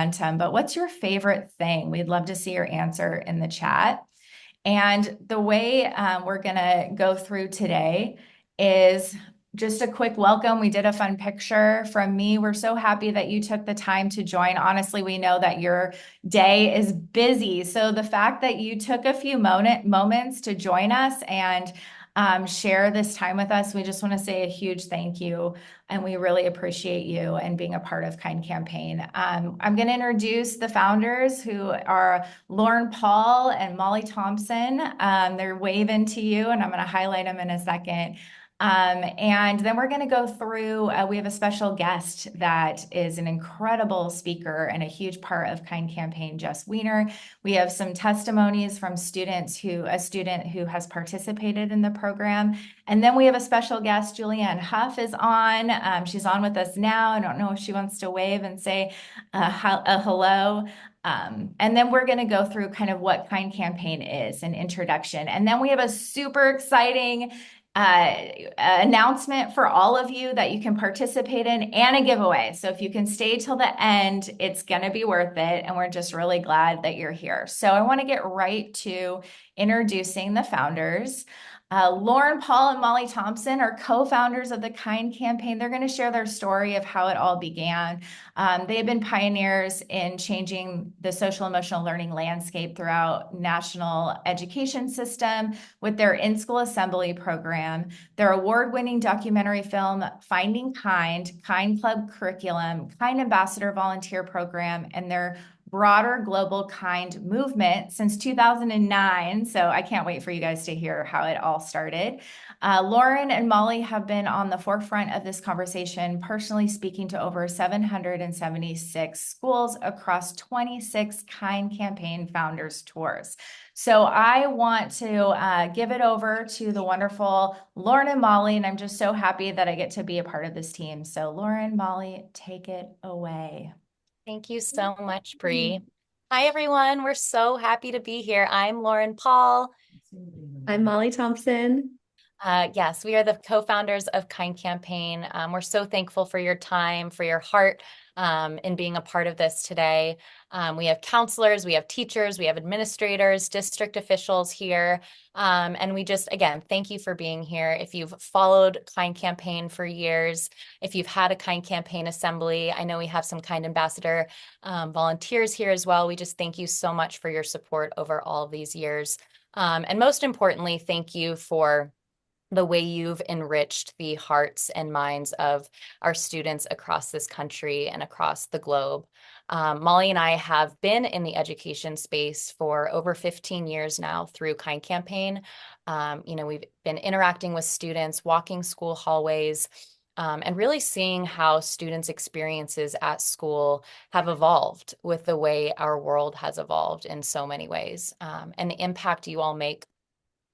momentum, but what's your favorite thing? We'd love to see your answer in the chat. And the way we're going to go through today is just a quick welcome. We did a fun picture from me. We're so happy that you took the time to join. Honestly, we know that your day is busy. So the fact that you took a few moments to join us and share this time with us, we just want to say a huge thank you. And we really appreciate you and being a part of Kind Campaign. I'm going to introduce the founders, who are Lauren Paul and Molly Thompson. They're waving to you, and I'm going to highlight them in a second. And then we're going to go through, we have a special guest that is an incredible speaker and a huge part of Kind Campaign, Jess Weiner. We have some testimonies from a student who has participated in the program. And then we have a special guest, Julianne Hough is on. She's on with us now. I don't know if she wants to wave and say a hello. And then we're going to go through kind of what Kind Campaign is, an introduction. And then we have a super exciting announcement for all of you that you can participate in, and a giveaway. So if you can stay till the end, it's going to be worth it. And we're just really glad that you're here. So I want to get right to introducing the founders. Lauren Paul and Molly Thompson are co-founders of the Kind Campaign. They're going to share their story of how it all began. They've been pioneers in changing the social emotional learning landscape throughout national education system with their in-school assembly program, their award-winning documentary film, Finding Kind, Kind Club curriculum, Kind Ambassador volunteer program, and their broader global kind movement since 2009. So I can't wait for you guys to hear how it all started. Lauren and Molly have been on the forefront of this conversation, personally speaking to over 776 schools across 26 Kind Campaign Founders Tours. So I want to give it over to the wonderful Lauren and Molly, and I'm just so happy that I get to be a part of this team. So Lauren, Molly, take it away. Thank you so much, Bree. Hi, everyone. We're so happy to be here. I'm Lauren Paul. I'm Molly Thompson. Yes, we are the co-founders of Kind Campaign. We're so thankful for your time, for your heart in being a part of this today. We have counselors, we have teachers, we have administrators, district officials here. And we just, again, thank you for being here. If you've followed Kind Campaign for years, if you've had a Kind Campaign assembly, I know we have some Kind Ambassador volunteers here as well. We just thank you so much for your support over all of these years. And most importantly, thank you for the way you've enriched the hearts and minds of our students across this country and across the globe. Molly and I have been in the education space for over 15 years now through Kind Campaign. We've been interacting with students, walking school hallways, and really seeing how students' experiences at school have evolved with the way our world has evolved in so many ways. And the impact you all make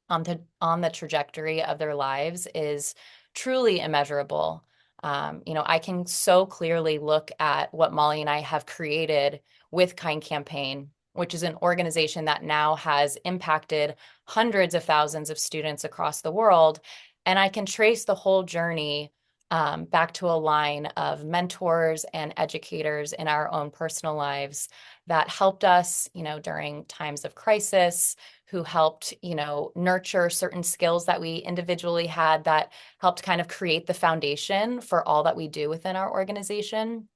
on the trajectory of their lives is truly immeasurable. I can so clearly look at what Molly and I have created with Kind Campaign, which is an organization that now has impacted hundreds of thousands of students across the world. And I can trace the whole journey back to a line of mentors and educators in our own personal lives that helped us, during times of crisis, who helped, nurture certain skills that we individually had that helped kind of create the foundation for all that we do within our organization.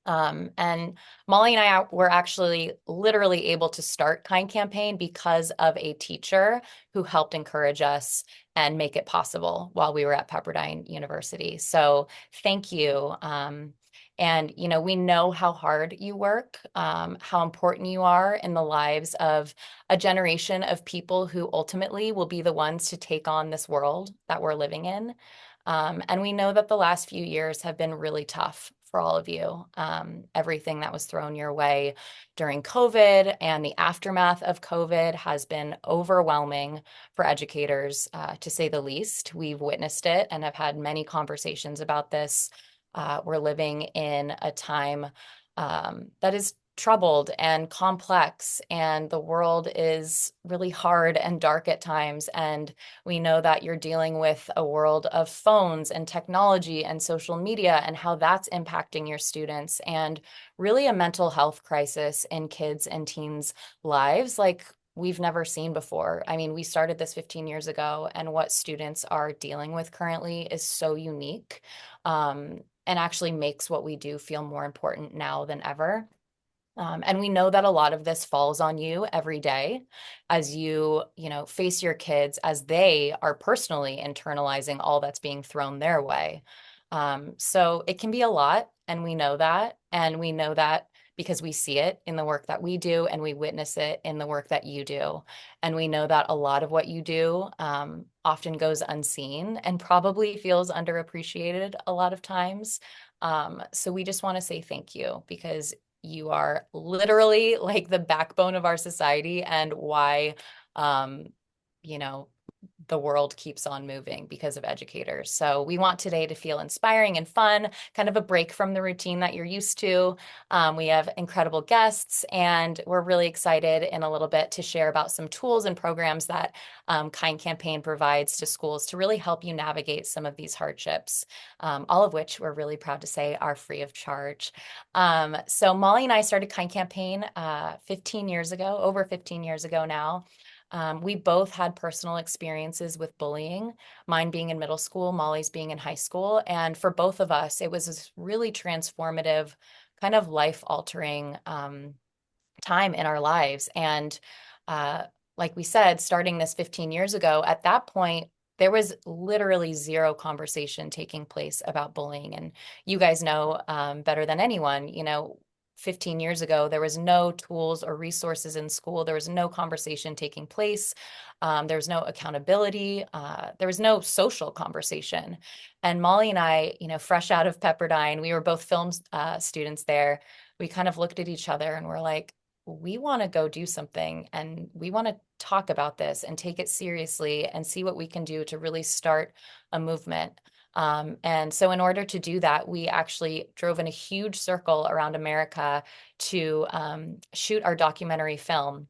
And Molly and I were actually literally able to start Kind Campaign because of a teacher who helped encourage us and make it possible while we were at Pepperdine University. So thank you. And, we know how hard you work, how important you are in the lives of a generation of people who ultimately will be the ones to take on this world that we're living in. And we know that the last few years have been really tough for all of you. Everything that was thrown your way during COVID and the aftermath of COVID has been overwhelming for educators, to say the least. We've witnessed it and have had many conversations about this. We're living in a time that is troubled and complex, and the world is really hard and dark at times. And we know that you're dealing with a world of phones and technology and social media and how that's impacting your students, and really a mental health crisis in kids and teens' lives like we've never seen before. I mean, we started this 15 years ago, and what students are dealing with currently is so unique, and actually makes what we do feel more important now than ever. And we know that a lot of this falls on you every day as you face your kids as they are personally internalizing all that's being thrown their way. So it can be a lot, and we know that. And we know that because we see it in the work that we do, and we witness it in the work that you do. And we know that a lot of what you do often goes unseen and probably feels underappreciated a lot of times. So we just want to say thank you, because you are literally like the backbone of our society and why, um, you know, the world keeps on moving because of educators. So we want today to feel inspiring and fun, kind of a break from the routine that you're used to. We have incredible guests, and we're really excited in a little bit to share about some tools and programs that Kind Campaign provides to schools to really help you navigate some of these hardships, all of which we're really proud to say are free of charge. So Molly and I started Kind Campaign 15 years ago, over 15 years ago now. We both had personal experiences with bullying, mine being in middle school, Molly's being in high school. And for both of us, it was this really transformative, kind of life-altering time in our lives. And uh, like we said, starting this 15 years ago, at that point, there was literally zero conversation taking place about bullying. And you guys know better than anyone, 15 years ago, there was no tools or resources in school. There was no conversation taking place. There was no accountability. There was no social conversation. And Molly and I, fresh out of Pepperdine, we were both film students there. We kind of looked at each other and we're like, we want to go do something, and we want to talk about this and take it seriously and see what we can do to really start a movement. And so in order to do that, we actually drove in a huge circle around America to shoot our documentary film.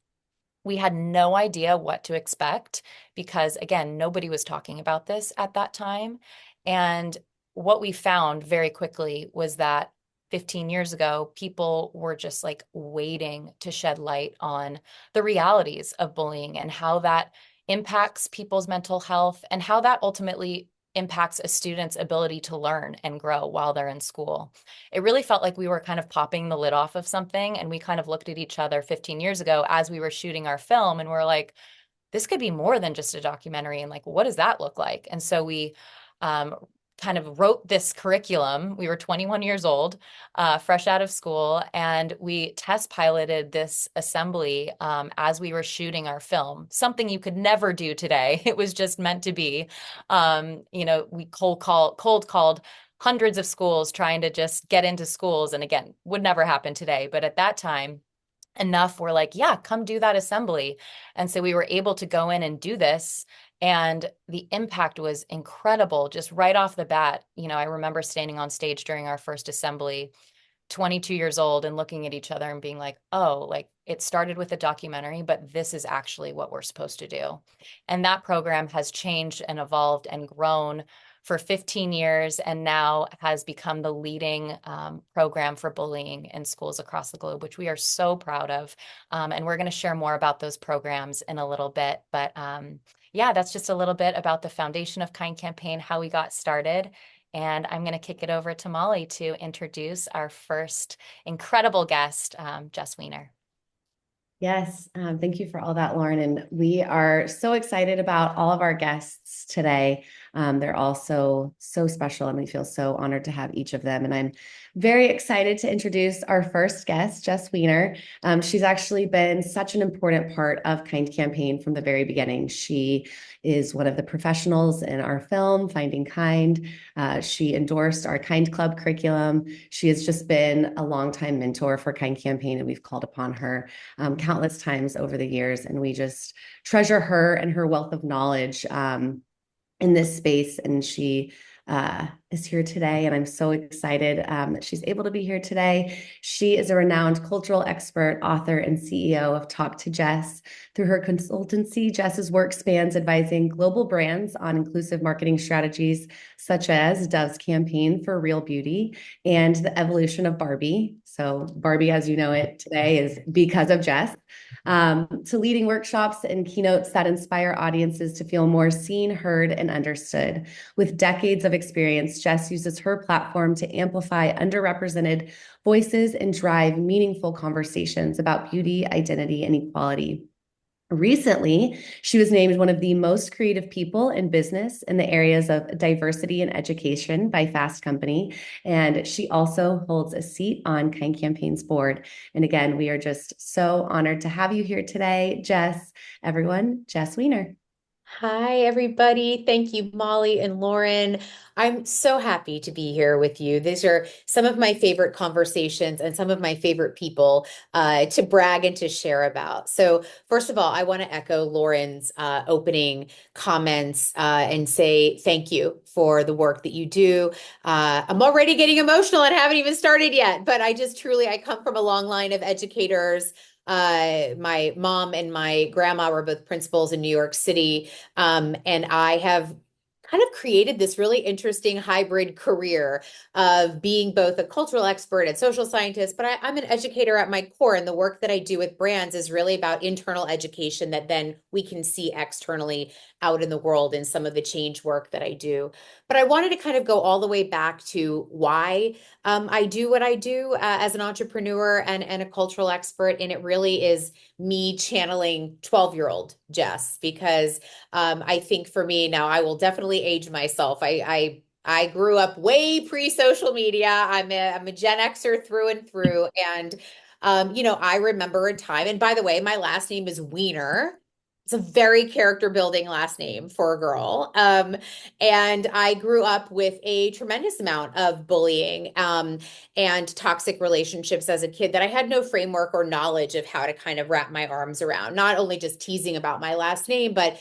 We had no idea what to expect because, again, nobody was talking about this at that time. And what we found very quickly was that 15 years ago, people were just like waiting to shed light on the realities of bullying and how that impacts people's mental health and how that ultimately impacts a student's ability to learn and grow while they're in school. It really felt like we were kind of popping the lid off of something, and we kind of looked at each other 15 years ago as we were shooting our film, and we're like, this could be more than just a documentary, and like, what does that look like? And so we kind of wrote this curriculum. We were 21 years old, fresh out of school, and we test piloted this assembly as we were shooting our film, something you could never do today. It was just meant to be. We cold called hundreds of schools trying to just get into schools. And again, would never happen today. But at that time, enough were like, yeah, come do that assembly. And so we were able to go in and do this. And the impact was incredible just right off the bat. I remember standing on stage during our first assembly, 22 years old, and looking at each other and being like, oh, like it started with a documentary, but this is actually what we're supposed to do. And that program has changed and evolved and grown for 15 years, and now has become the leading program for bullying in schools across the globe, which we are so proud of. And we're going to share more about those programs in a little bit. But yeah, that's just a little bit about the foundation of Kind Campaign, how we got started. And I'm going to kick it over to Molly to introduce our first incredible guest, Jess Weiner. Yes, thank you for all that, Lauren. And we are so excited about all of our guests today. They're all so special, and we feel so honored to have each of them. And I'm very excited to introduce our first guest, Jess Weiner. She's actually been such an important part of Kind Campaign from the very beginning. She is one of the professionals in our film, Finding Kind. She endorsed our Kind Club curriculum. She has just been a longtime mentor for Kind Campaign, and we've called upon her countless times over the years. And we just treasure her and her wealth of knowledge in this space. And she is here today, and I'm so excited that she's able to be here today. She is a renowned cultural expert, author, and CEO of Talk to Jess. Through her consultancy, Jess's work spans advising global brands on inclusive marketing strategies, such as Dove's campaign for Real Beauty and the evolution of Barbie. So Barbie, as you know it today, is because of Jess. To leading workshops and keynotes that inspire audiences to feel more seen, heard, and understood. With decades of experience, Jess uses her platform to amplify underrepresented voices and drive meaningful conversations about beauty, identity, and equality. Recently, she was named one of the most creative people in business in the areas of diversity and education by Fast Company. And she also holds a seat on Kind Campaign's board. And again, we are just so honored to have you here today, Jess. Everyone, Jess Weiner. Hi, everybody. Thank you, Molly and Lauren. I'm so happy to be here with you. These are some of my favorite conversations and some of my favorite people to brag and to share about. So, first of all, I want to echo Lauren's opening comments and say thank you for the work that you do. I'm already getting emotional and haven't even started yet, but I just truly, I come from a long line of educators. My mom and my grandma were both principals in New York City. And I have kind of created this really interesting hybrid career of being both a cultural expert and social scientist, but I'm an educator at my core. And the work that I do with brands is really about internal education that then we can see externally out in the world in some of the change work that I do. But I wanted to kind of go all the way back to why I do what I do as an entrepreneur and a cultural expert. And it really is me channeling 12-year-old Jess, because I think for me now, I will definitely age myself. I grew up way pre-social media. I'm a Gen Xer through and through. And I remember a time, and by the way, my last name is Weiner. It's a very character building last name for a girl. And I grew up with a tremendous amount of bullying and toxic relationships as a kid that I had no framework or knowledge of how to kind of wrap my arms around. Not only just teasing about my last name, but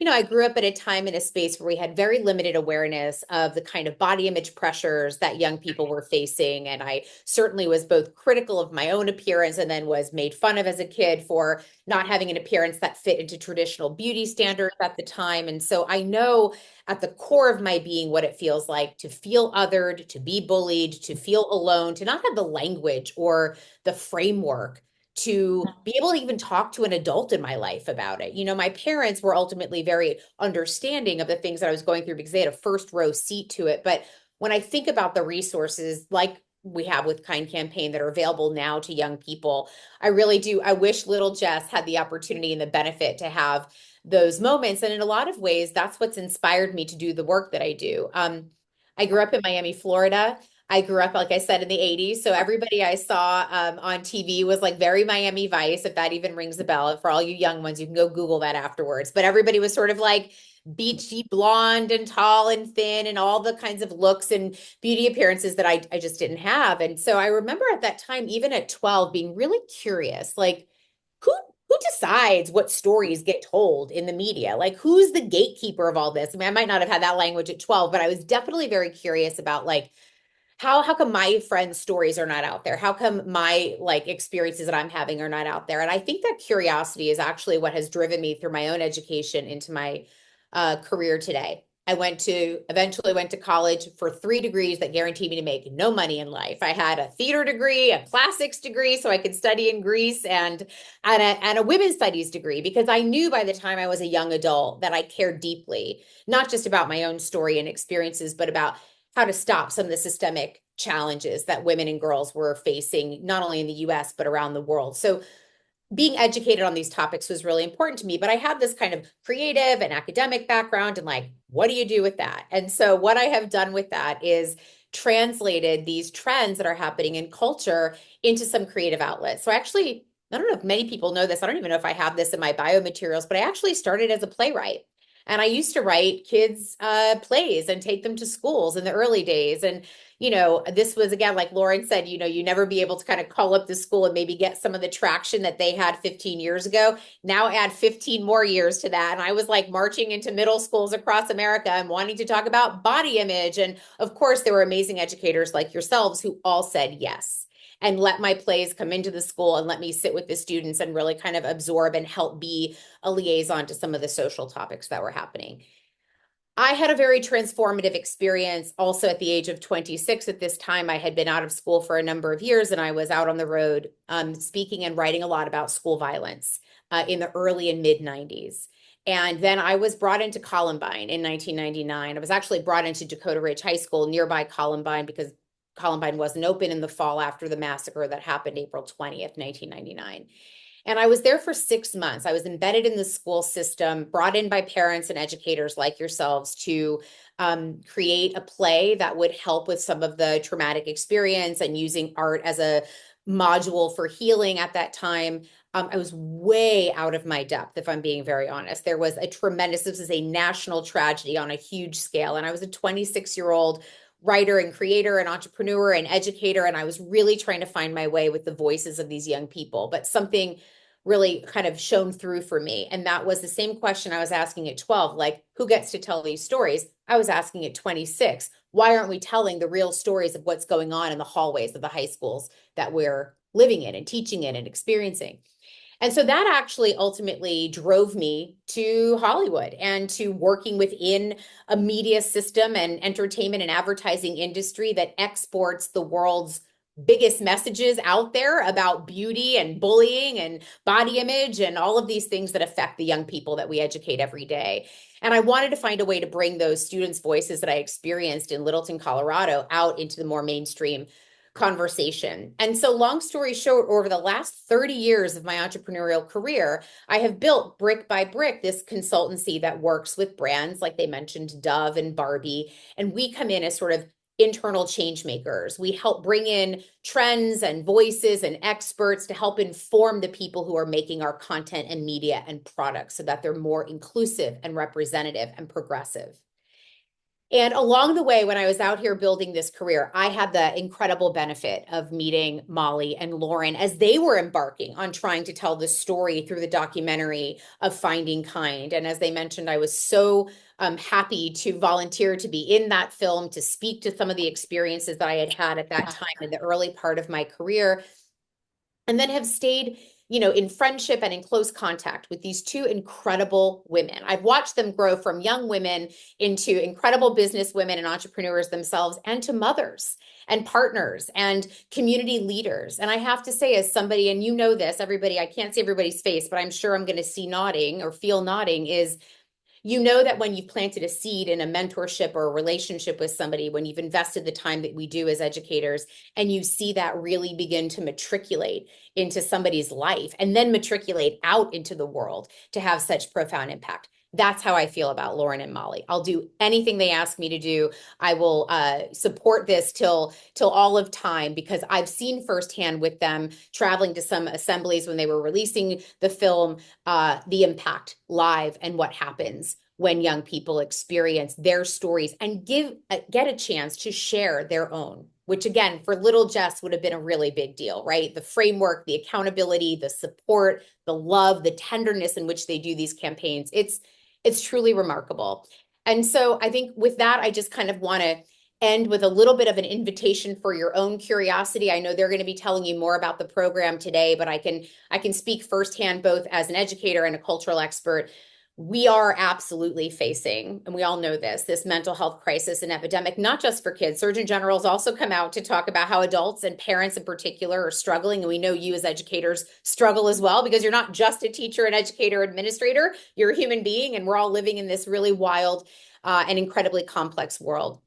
I grew up at a time in a space where we had very limited awareness of the kind of body image pressures that young people were facing. And I certainly was both critical of my own appearance and then was made fun of as a kid for not having an appearance that fit into traditional beauty standards at the time. And so I know at the core of my being what it feels like to feel othered, to be bullied, to feel alone, to not have the language or the framework to be able to even talk to an adult in my life about it. My parents were ultimately very understanding of the things that I was going through because they had a first row seat to it. But when I think about the resources like we have with Kind Campaign that are available now to young people, I really do. I wish little Jess had the opportunity and the benefit to have those moments. And in a lot of ways, that's what's inspired me to do the work that I do. I grew up in Miami, Florida. I grew up, like I said, in the 80s. So everybody I saw on TV was like very Miami Vice, if that even rings a bell. For all you young ones, you can go Google that afterwards. But everybody was sort of like beachy blonde and tall and thin and all the kinds of looks and beauty appearances that I just didn't have. And so I remember at that time, even at 12, being really curious, like who decides what stories get told in the media? Like, who's the gatekeeper of all this? I mean, I might not have had that language at 12, but I was definitely very curious about like, how come my friends' stories are not out there? How come my like experiences that I'm having are not out there? And I think that curiosity is actually what has driven me through my own education into my career today. I eventually went to college for 3 degrees that guaranteed me to make no money in life. I had a theater degree, a classics degree, so I could study in Greece, and a women's studies degree, because I knew by the time I was a young adult that I cared deeply, not just about my own story and experiences, but about how to stop some of the systemic challenges that women and girls were facing, not only in the US, but around the world. So being educated on these topics was really important to me, but I had this kind of creative and academic background, and like, what do you do with that? And so what I have done with that is translated these trends that are happening in culture into some creative outlets. So I don't know if many people know this. I don't even know if I have this in my bio materials, but I actually started as a playwright. And I used to write kids plays and take them to schools in the early days. And this was, again, like Lauren said, you never be able to kind of call up the school and maybe get some of the traction that they had 15 years ago. Now add 15 more years to that. And I was like marching into middle schools across America and wanting to talk about body image. And of course, there were amazing educators like yourselves who all said yes and let my plays come into the school and let me sit with the students and really kind of absorb and help be a liaison to some of the social topics that were happening. I had a very transformative experience also at the age of 26. At this time, I had been out of school for a number of years and I was out on the road speaking and writing a lot about school violence in the early and mid 90s. And then I was brought into Columbine in 1999. I was actually brought into Dakota Ridge High School nearby Columbine because Columbine wasn't open in the fall after the massacre that happened April 20th, 1999. And I was there for 6 months. I was embedded in the school system, brought in by parents and educators like yourselves to create a play that would help with some of the traumatic experience and using art as a module for healing at that time. I was way out of my depth, if I'm being very honest. There was this is a national tragedy on a huge scale. And I was a 26-year-old writer and creator and entrepreneur and educator. And I was really trying to find my way with the voices of these young people. But something really kind of shone through for me. And that was the same question I was asking at 12, like, who gets to tell these stories? I was asking at 26, why aren't we telling the real stories of what's going on in the hallways of the high schools that we're living in and teaching in and experiencing? And so that actually ultimately drove me to Hollywood and to working within a media system and entertainment and advertising industry that exports the world's biggest messages out there about beauty and bullying and body image and all of these things that affect the young people that we educate every day. And I wanted to find a way to bring those students' voices that I experienced in Littleton, Colorado, out into the more mainstream conversation. And so, long story short, over the last 30 years of my entrepreneurial career, I have built brick by brick this consultancy that works with brands like they mentioned Dove and Barbie. And we come in as sort of internal change makers. We help bring in trends and voices and experts to help inform the people who are making our content and media and products so that they're more inclusive and representative and progressive. And along the way, when I was out here building this career, I had the incredible benefit of meeting Molly and Lauren as they were embarking on trying to tell the story through the documentary of Finding Kind. And as they mentioned, I was so happy to volunteer to be in that film, to speak to some of the experiences that I had had at that time in the early part of my career, and then have stayed in friendship and in close contact with these two incredible women. I've watched them grow from young women into incredible business women and entrepreneurs themselves, and to mothers and partners and community leaders. And I have to say, as somebody, and this, everybody, I can't see everybody's face, but I'm sure I'm going to see nodding or feel nodding, is that when you've planted a seed in a mentorship or a relationship with somebody, when you've invested the time that we do as educators, and you see that really begin to matriculate into somebody's life and then matriculate out into the world to have such profound impact. That's how I feel about Lauren and Molly. I'll do anything they ask me to do. I will support this till all of time, because I've seen firsthand with them traveling to some assemblies when they were releasing the film, the impact live and what happens when young people experience their stories and get a chance to share their own, which again, for little Jess would have been a really big deal, right? The framework, the accountability, the support, the love, the tenderness in which they do these campaigns. It's truly remarkable. And so I think with that, I just kind of want to end with a little bit of an invitation for your own curiosity. I know they're going to be telling you more about the program today, but I can speak firsthand, both as an educator and a cultural expert. We are absolutely facing, and we all know this mental health crisis and epidemic, not just for kids. Surgeon General's also come out to talk about how adults and parents in particular are struggling. And we know you as educators struggle as well, because you're not just a teacher, an educator, administrator, you're a human being, and we're all living in this really wild and incredibly complex world.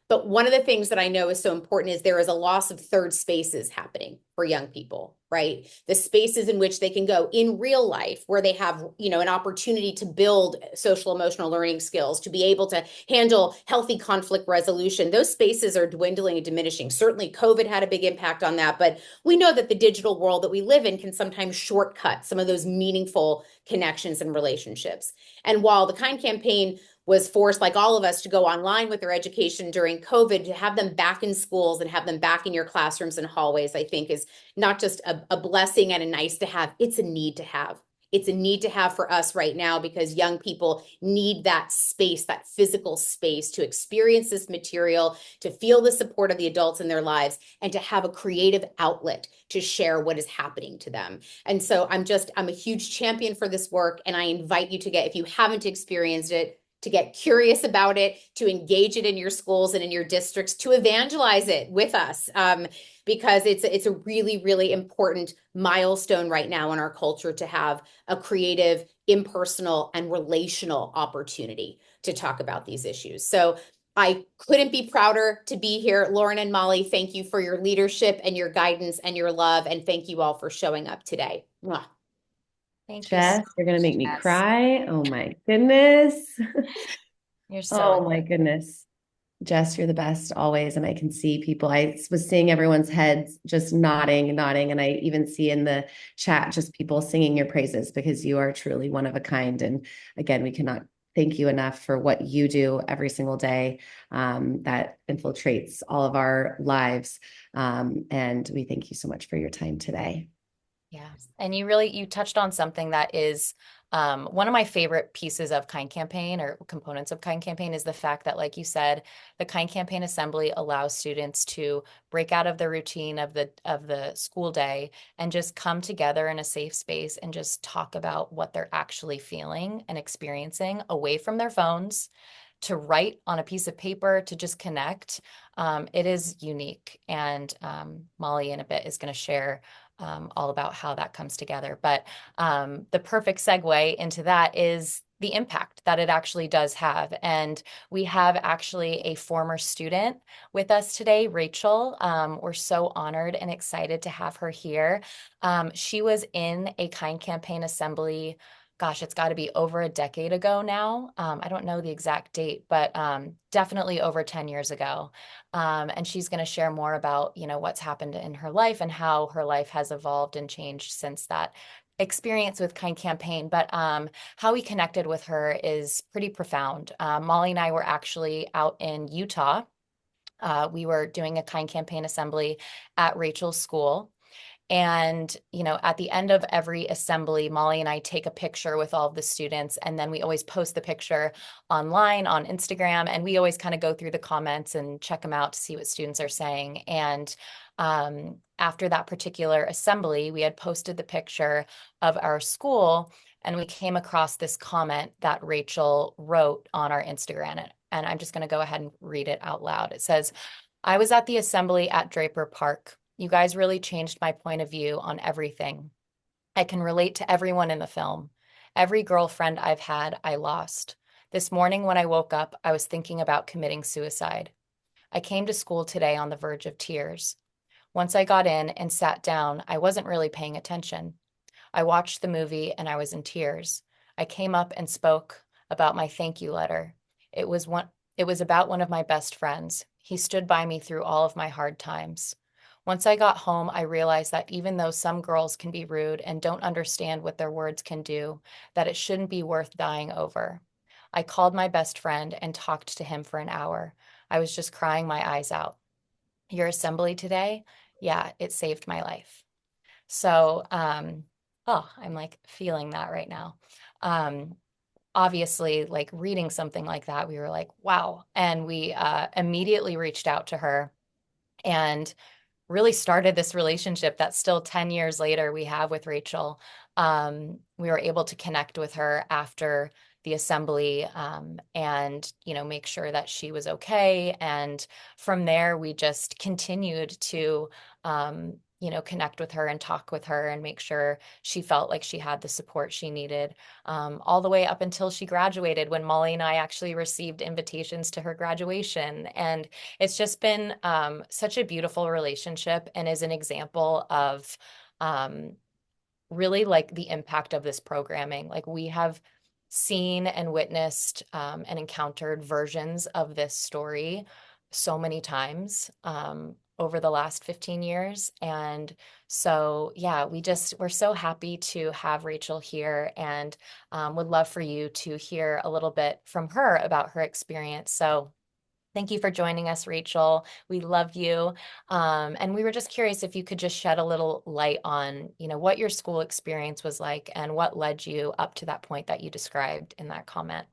But one of the things that I know is so important is there is a loss of third spaces happening for young people, right? The spaces in which they can go in real life, where they have, an opportunity to build social emotional learning skills, to be able to handle healthy conflict resolution. Those spaces are dwindling and diminishing. Certainly COVID had a big impact on that, but we know that the digital world that we live in can sometimes shortcut some of those meaningful connections and relationships. And while the Kind campaign was forced, like all of us, to go online with their education during COVID, to have them back in schools and have them back in your classrooms and hallways, I think is not just a blessing and a nice to have, it's a need to have. It's a need to have for us right now, because young people need that space, that physical space, to experience this material, to feel the support of the adults in their lives, and to have a creative outlet to share what is happening to them. And so I'm a huge champion for this work. And I invite you to if you haven't experienced it, to get curious about it, to engage it in your schools and in your districts, to evangelize it with us, because it's a really, really important milestone right now in our culture to have a creative, impersonal, and relational opportunity to talk about these issues. So I couldn't be prouder to be here. Lauren and Molly, thank you for your leadership and your guidance and your love. And thank you all for showing up today. Mwah. Thank you Jess, so you're going to much, make me Jess. cry. Oh my goodness. You're so Oh my goodness. Jess, you're the best always. And I can see people, I was seeing everyone's heads just nodding, nodding. And I even see in the chat just people singing your praises, because you are truly one of a kind. And again, we cannot thank you enough for what you do every single day, that infiltrates all of our lives. And we thank you so much for your time today. Yeah. And you touched on something that is one of my favorite pieces of Kind Campaign, or components of Kind Campaign, is the fact that, like you said, the Kind Campaign Assembly allows students to break out of the routine of the school day and just come together in a safe space and just talk about what they're actually feeling and experiencing away from their phones, to write on a piece of paper, to just connect. It is unique. And Molly in a bit is going to share all about how that comes together. But the perfect segue into that is the impact that it actually does have. And we have actually a former student with us today, Rachel. We're so honored and excited to have her here. She was in a Kind Campaign Assembly. Gosh, it's got to be over a decade ago now. I don't know the exact date, but definitely over 10 years ago. And she's going to share more about, what's happened in her life and how her life has evolved and changed since that experience with Kind Campaign. But how we connected with her is pretty profound. Molly and I were actually out in Utah. We were doing a Kind Campaign assembly at Rachel's school. And, at the end of every assembly, Molly and I take a picture with all of the students, and then we always post the picture online on Instagram. And we always kind of go through the comments and check them out to see what students are saying. And after that particular assembly, we had posted the picture of our school, and we came across this comment that Rachel wrote on our Instagram. And I'm just going to go ahead and read it out loud. It says, "I was at the assembly at Draper Park. You guys really changed my point of view on everything. I can relate to everyone in the film. Every girlfriend I've had, I lost. This morning when I woke up, I was thinking about committing suicide. I came to school today on the verge of tears. Once I got in and sat down, I wasn't really paying attention. I watched the movie and I was in tears. I came up and spoke about my thank you letter. It was about one of my best friends. He stood by me through all of my hard times. Once I got home, I realized that even though some girls can be rude and don't understand what their words can do, that it shouldn't be worth dying over. I called my best friend and talked to him for an hour. I was just crying my eyes out. Your assembly today? Yeah, it saved my life." So, I'm like feeling that right now. Obviously, like reading something like that, we were like, wow. And we immediately reached out to her and really started this relationship that still 10 years later we have with Rachel. We were able to connect with her after the assembly, and make sure that she was okay. And from there, we just continued to connect with her and talk with her and make sure she felt like she had the support she needed, all the way up until she graduated, when Molly and I actually received invitations to her graduation. And it's just been such a beautiful relationship, and is an example of really like the impact of this programming. Like, we have seen and witnessed and encountered versions of this story so many times over the last 15 years. And so, yeah, we're so happy to have Rachel here, and would love for you to hear a little bit from her about her experience. So thank you for joining us, Rachel. We love you. And we were just curious if you could just shed a little light on, what your school experience was like and what led you up to that point that you described in that comment.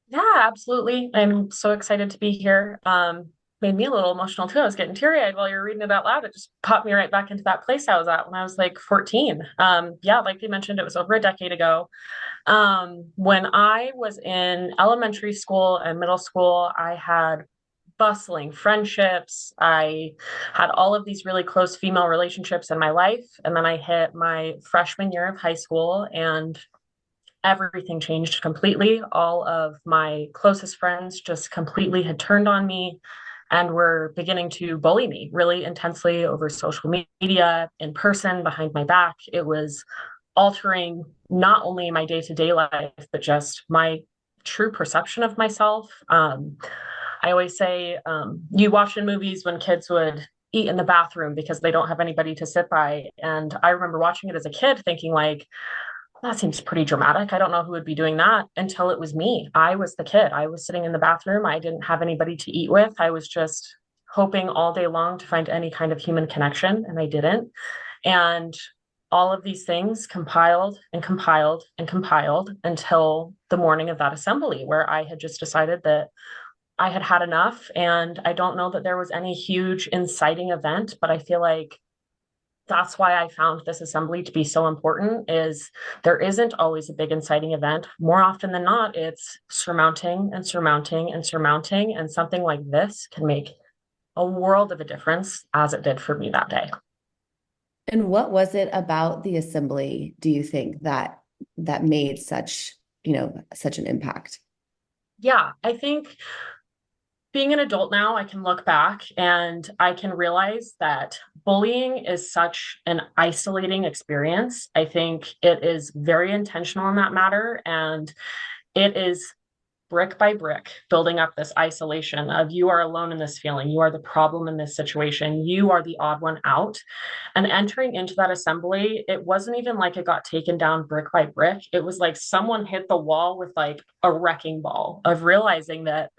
Yeah, absolutely. I'm so excited to be here. Made me a little emotional too. I was getting teary-eyed while you were reading it out loud. It just popped me right back into that place I was at when I was like 14. Yeah, like you mentioned, it was over a decade ago. When I was in elementary school and middle school, I had bustling friendships. I had all of these really close female relationships in my life. And then I hit my freshman year of high school, and everything changed completely. All of my closest friends just completely had turned on me and were beginning to bully me really intensely over social media, in person, behind my back. It was altering not only my day-to-day life, but just my true perception of myself. I always say, you watch in movies when kids would eat in the bathroom because they don't have anybody to sit by. And I remember watching it as a kid thinking like, that seems pretty dramatic. I don't know who would be doing that, until it was me. I was the kid. I was sitting in the bathroom. I didn't have anybody to eat with. I was just hoping all day long to find any kind of human connection, and I didn't. And all of these things compiled and compiled and compiled until the morning of that assembly, where I had just decided that I had had enough. And I don't know that there was any huge inciting event, but I feel like that's why I found this assembly to be so important. Is there isn't always a big inciting event. More often than not, it's surmounting and surmounting and surmounting. And something like this can make a world of a difference, as it did for me that day. And what was it about the assembly, do you think, that made such an impact? Yeah, I think being an adult now, I can look back and I can realize that bullying is such an isolating experience. I think it is very intentional in that matter. And it is brick by brick building up this isolation of, you are alone in this feeling. You are the problem in this situation. You are the odd one out. And entering into that assembly, it wasn't even like it got taken down brick by brick. It was like someone hit the wall with like a wrecking ball, of realizing that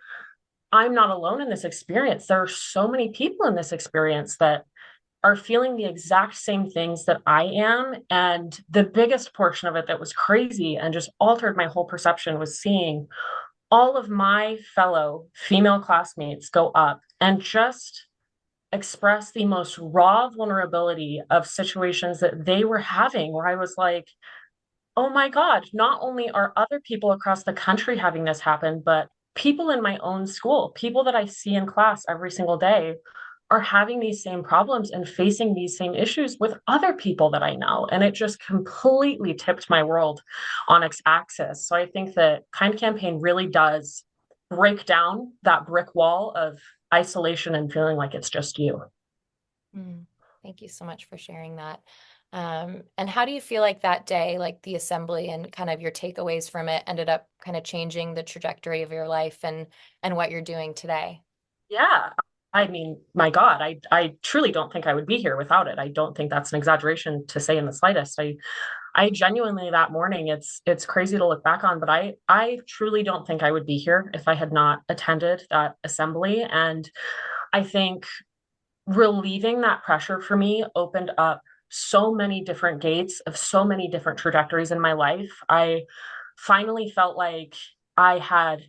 I'm not alone in this experience. There are so many people in this experience that are feeling the exact same things that I am. And the biggest portion of it that was crazy and just altered my whole perception was seeing all of my fellow female classmates go up and just express the most raw vulnerability of situations that they were having, where I was like, oh my God, not only are other people across the country having this happen, but people in my own school, people that I see in class every single day, are having these same problems and facing these same issues with other people that I know. And it just completely tipped my world on its axis. So I think that Kind Campaign really does break down that brick wall of isolation and feeling like it's just you. Thank you so much for sharing that. And how do you feel like that day, like the assembly and kind of your takeaways from it, ended up kind of changing the trajectory of your life and what you're doing today? Yeah. I mean, my God, I truly don't think I would be here without it. I don't think that's an exaggeration to say in the slightest. I genuinely, that morning, it's crazy to look back on, but I truly don't think I would be here if I had not attended that assembly. And I think relieving that pressure for me opened up so many different gates of so many different trajectories in my life. I finally felt like I had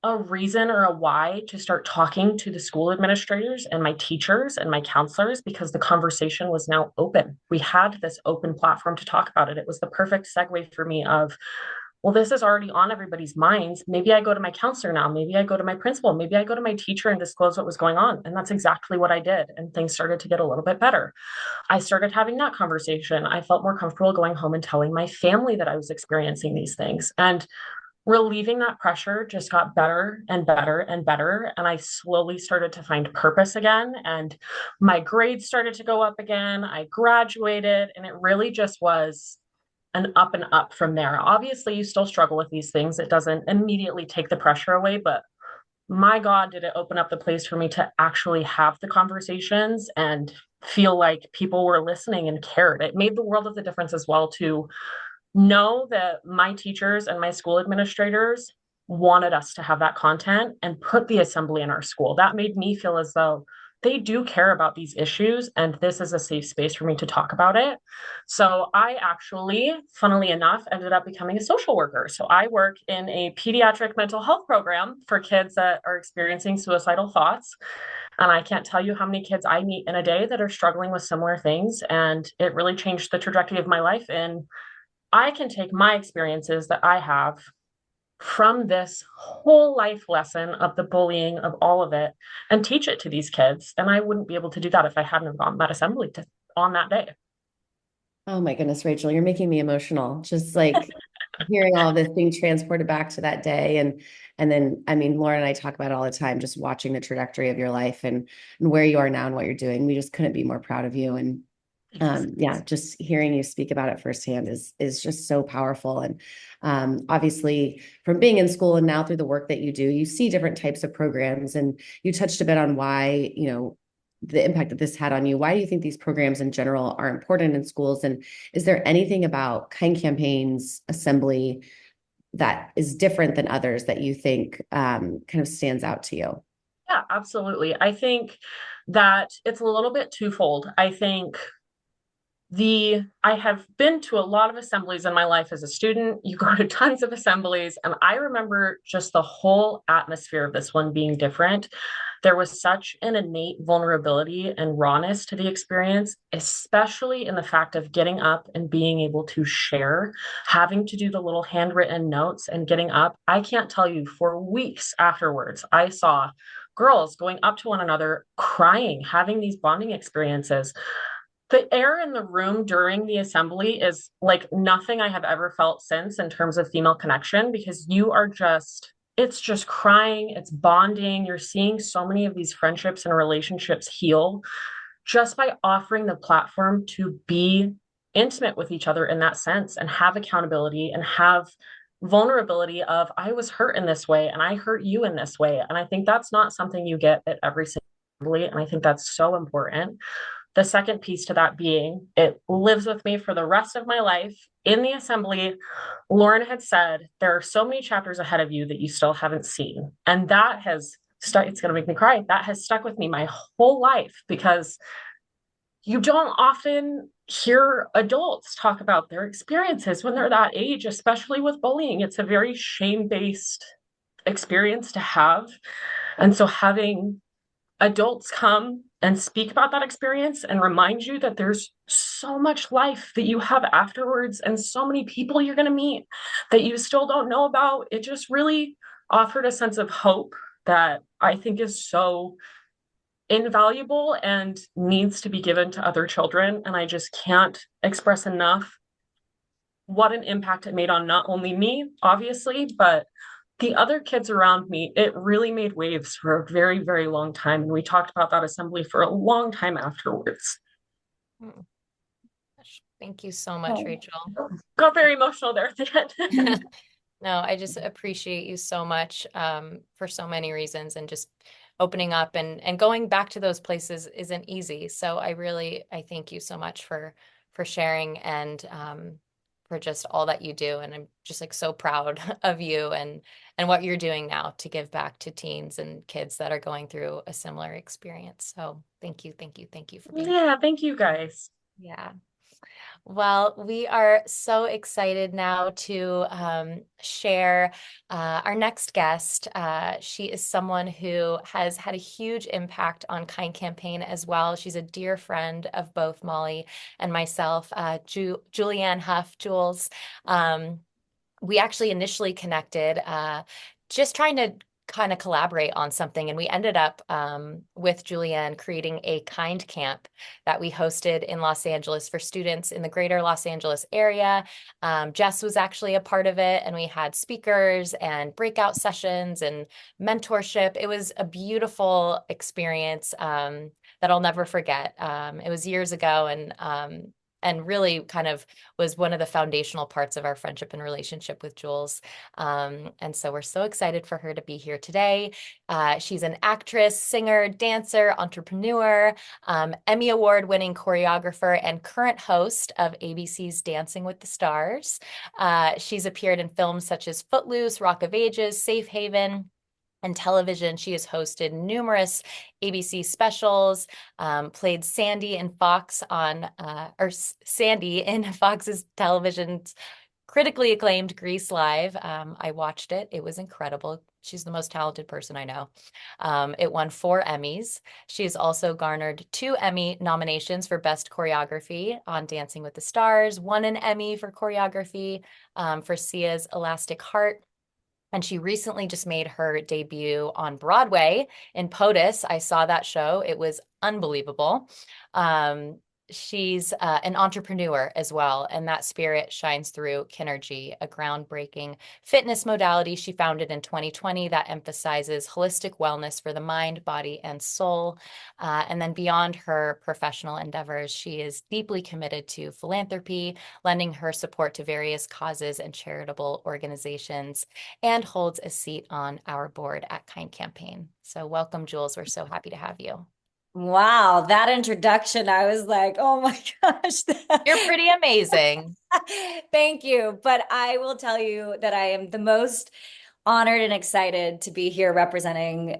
a reason or a why to start talking to the school administrators and my teachers and my counselors, because the conversation was now open. We had this open platform to talk about it. It was the perfect segue for me of, well, this is already on everybody's minds. Maybe I go to my counselor now. Maybe I go to my principal. Maybe I go to my teacher and disclose what was going on. And that's exactly what I did. And things started to get a little bit better. I started having that conversation. I felt more comfortable going home and telling my family that I was experiencing these things. And relieving that pressure just got better and better and better. And I slowly started to find purpose again. And my grades started to go up again. I graduated, and it really just was an up and up from there. Obviously, you still struggle with these things. It doesn't immediately take the pressure away, but my God, did it open up the place for me to actually have the conversations and feel like people were listening and cared. It made the world of the difference as well to know that my teachers and my school administrators wanted us to have that content and put the assembly in our school. That made me feel as though they do care about these issues and this is a safe space for me to talk about it. So I actually, funnily enough, ended up becoming a social worker. So I work in a pediatric mental health program for kids that are experiencing suicidal thoughts. And I can't tell you how many kids I meet in a day that are struggling with similar things. And it really changed the trajectory of my life. And I can take my experiences that I have from this whole life lesson of the bullying, of all of it, and teach it to these kids. And I wouldn't be able to do that if I hadn't gone that assembly on that day. Oh my goodness, Rachel, you're making me emotional. Just like hearing all of this being transported back to that day. And then, I mean, Lauren and I talk about it all the time, just watching the trajectory of your life and where you are now and what you're doing. We just couldn't be more proud of you. And yeah, just hearing you speak about it firsthand is just so powerful. And obviously from being in school and now through the work that you do, you see different types of programs, and you touched a bit on why, the impact that this had on you. Why do you think these programs in general are important in schools? And is there anything about Kind Campaign's assembly that is different than others that you think kind of stands out to you? Yeah, absolutely. I think that it's a little bit twofold. I think I have been to a lot of assemblies in my life as a student. You go to tons of assemblies, and I remember just the whole atmosphere of this one being different. There was such an innate vulnerability and rawness to the experience, especially in the fact of getting up and being able to share, having to do the little handwritten notes and getting up. I can't tell you, for weeks afterwards, I saw girls going up to one another, crying, having these bonding experiences. The air in the room during the assembly is like nothing I have ever felt since in terms of female connection, because it's just crying, it's bonding. You're seeing so many of these friendships and relationships heal just by offering the platform to be intimate with each other in that sense and have accountability and have vulnerability of, I was hurt in this way and I hurt you in this way. And I think that's not something you get at every single assembly. And I think that's so important. The second piece to that being, it lives with me for the rest of my life. In the assembly, Lauren had said, there are so many chapters ahead of you that you still haven't seen. And that has stuck, it's going to make me cry. That has stuck with me my whole life, because you don't often hear adults talk about their experiences when they're that age, especially with bullying. It's a very shame-based experience to have. And so having adults come and speak about that experience and remind you that there's so much life that you have afterwards and so many people you're going to meet that you still don't know about. It just really offered a sense of hope that I think is so invaluable and needs to be given to other children. And I just can't express enough what an impact it made on not only me, obviously, but the other kids around me. It really made waves for a very, very long time. And we talked about that assembly for a long time afterwards. Thank you so much, Oh. Rachel. Got very emotional there at the end. No, I just appreciate you so much for so many reasons, and just opening up and going back to those places isn't easy. So I thank you so much for sharing and for just all that you do. And I'm just like so proud of you and what you're doing now to give back to teens and kids that are going through a similar experience. So thank you for being here. Yeah, thank you guys. Yeah. Well, we are so excited now to share our next guest. She is someone who has had a huge impact on Kind Campaign as well. She's a dear friend of both Molly and myself, Julianne Hough, Jules. we actually initially connected just trying to kind of collaborate on something. And we ended up with Julianne creating a kind camp that we hosted in Los Angeles for students in the greater Los Angeles area. Jess was actually a part of it, and we had speakers and breakout sessions and mentorship. It was a beautiful experience that I'll never forget. It was years ago, and really kind of was one of the foundational parts of our friendship and relationship with Jules. And so we're so excited for her to be here today. She's an actress, singer, dancer, entrepreneur, Emmy Award-winning choreographer, and current host of ABC's Dancing with the Stars. She's appeared in films such as Footloose, Rock of Ages, Safe Haven, and television. She has hosted numerous ABC specials, played Sandy in Sandy in Fox's television's critically acclaimed Grease Live. I watched it. It was incredible. She's the most talented person I know. It won 4 Emmys. She's also garnered 2 Emmy nominations for Best Choreography on Dancing with the Stars, won an Emmy for choreography for Sia's Elastic Heart. And she recently just made her debut on Broadway in POTUS. I saw that show. It was unbelievable. She's an entrepreneur as well, and that spirit shines through Kinergy, a groundbreaking fitness modality she founded in 2020 that emphasizes holistic wellness for the mind, body, and soul. And then beyond her professional endeavors, she is deeply committed to philanthropy, lending her support to various causes and charitable organizations, and holds a seat on our board at Kind Campaign. So welcome, Jules. We're so happy to have you. Wow, that introduction, I was like, oh my gosh. You're pretty amazing. Thank you. But I will tell you that I am the most honored and excited to be here representing,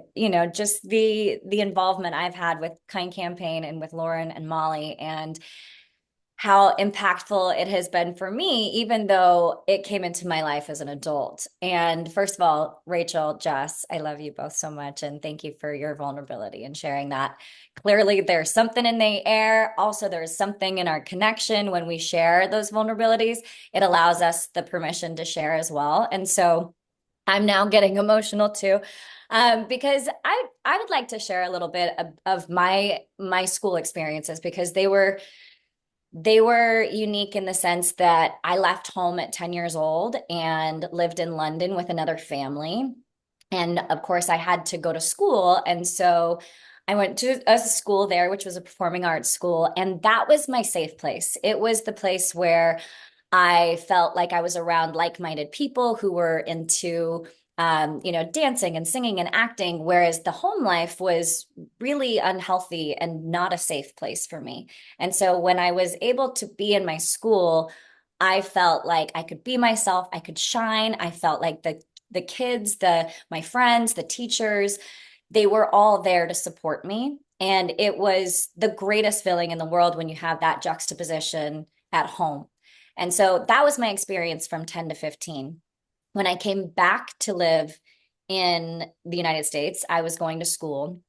just the involvement I've had with Kind Campaign and with Lauren and Molly, and how impactful it has been for me, even though it came into my life as an adult. And first of all, Rachel, Jess, I love you both so much. And thank you for your vulnerability and sharing that. Clearly, there's something in the air. Also, there's something in our connection when we share those vulnerabilities. It allows us the permission to share as well. And so I'm now getting emotional too. Because I would like to share a little bit of my school experiences, because they were unique in the sense that I left home at 10 years old and lived in London with another family. And of course, I had to go to school. And so I went to a school there, which was a performing arts school. And that was my safe place. It was the place where I felt like I was around like-minded people who were into dancing and singing and acting, whereas the home life was really unhealthy and not a safe place for me. And so when I was able to be in my school, I felt like I could be myself, I could shine. I felt like the kids, my friends, the teachers, they were all there to support me. And it was the greatest feeling in the world when you have that juxtaposition at home. And so that was my experience from 10 to 15. When I came back to live in the United States, I was going to school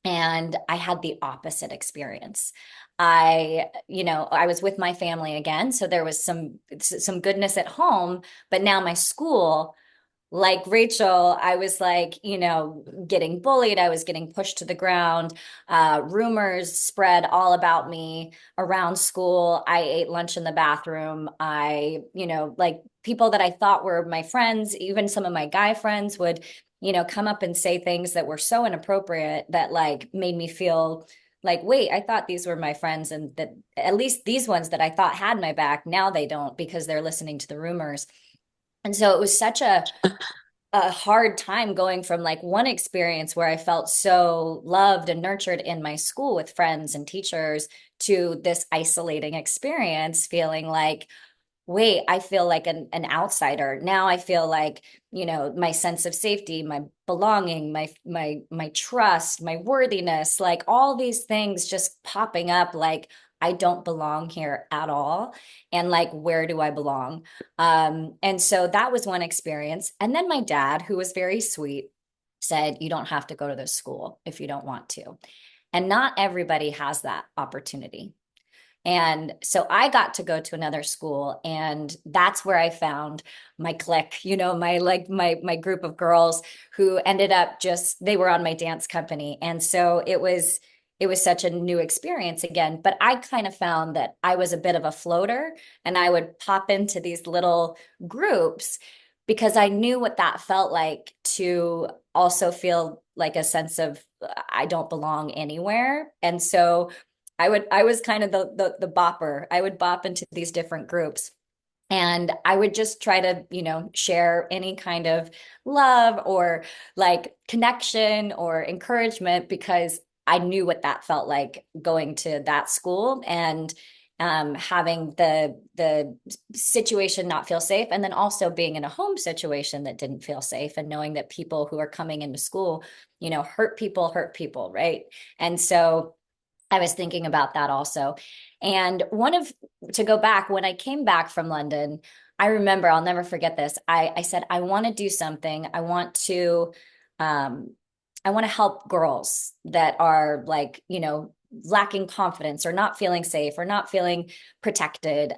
and I had the opposite experience. I was with my family again, so there was some goodness at home, but now my school, like Rachel, I was like, getting bullied. I was getting pushed to the ground. Rumors spread all about me around school. I ate lunch in the bathroom. Like people that I thought were my friends, even some of my guy friends would, come up and say things that were so inappropriate that like made me feel like, wait, I thought these were my friends, and that at least these ones that I thought had my back, now they don't because they're listening to the rumors. And so it was such a hard time going from like one experience where I felt so loved and nurtured in my school with friends and teachers to this isolating experience, feeling like, wait, I feel like an outsider. Now I feel like, my sense of safety, my belonging, my trust, my worthiness, like all these things just popping up, like I don't belong here at all. And like, where do I belong? And so that was one experience. And then my dad, who was very sweet, said, you don't have to go to this school if you don't want to. And not everybody has that opportunity. And so I got to go to another school, and that's where I found my clique, my group of girls who ended up they were on my dance company. And so it was such a new experience again, but I kind of found that I was a bit of a floater, and I would pop into these little groups because I knew what that felt like, to also feel like a sense of I don't belong anywhere. And so I was kind of the bopper. I would bop into these different groups. And I would just try to, share any kind of love or like connection or encouragement, because I knew what that felt like going to that school, and having the situation not feel safe, and then also being in a home situation that didn't feel safe, and knowing that people who are coming into school, hurt people, right? And so I was thinking about that also. And to go back, when I came back from London, I remember, I'll never forget this. I said, I want to do something. Um, I want to help girls that are like, lacking confidence or not feeling safe or not feeling protected,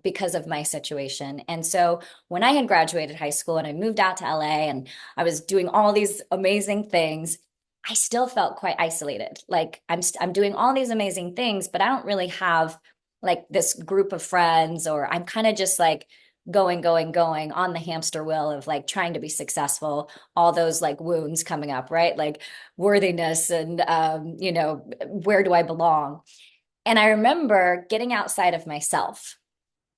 because of my situation. And so when I had graduated high school and I moved out to LA and I was doing all these amazing things, I still felt quite isolated. Like I'm doing all these amazing things, but I don't really have like this group of friends, or I'm kind of just like going on the hamster wheel of like trying to be successful, all those like wounds coming up, right? Like worthiness and, where do I belong? And I remember getting outside of myself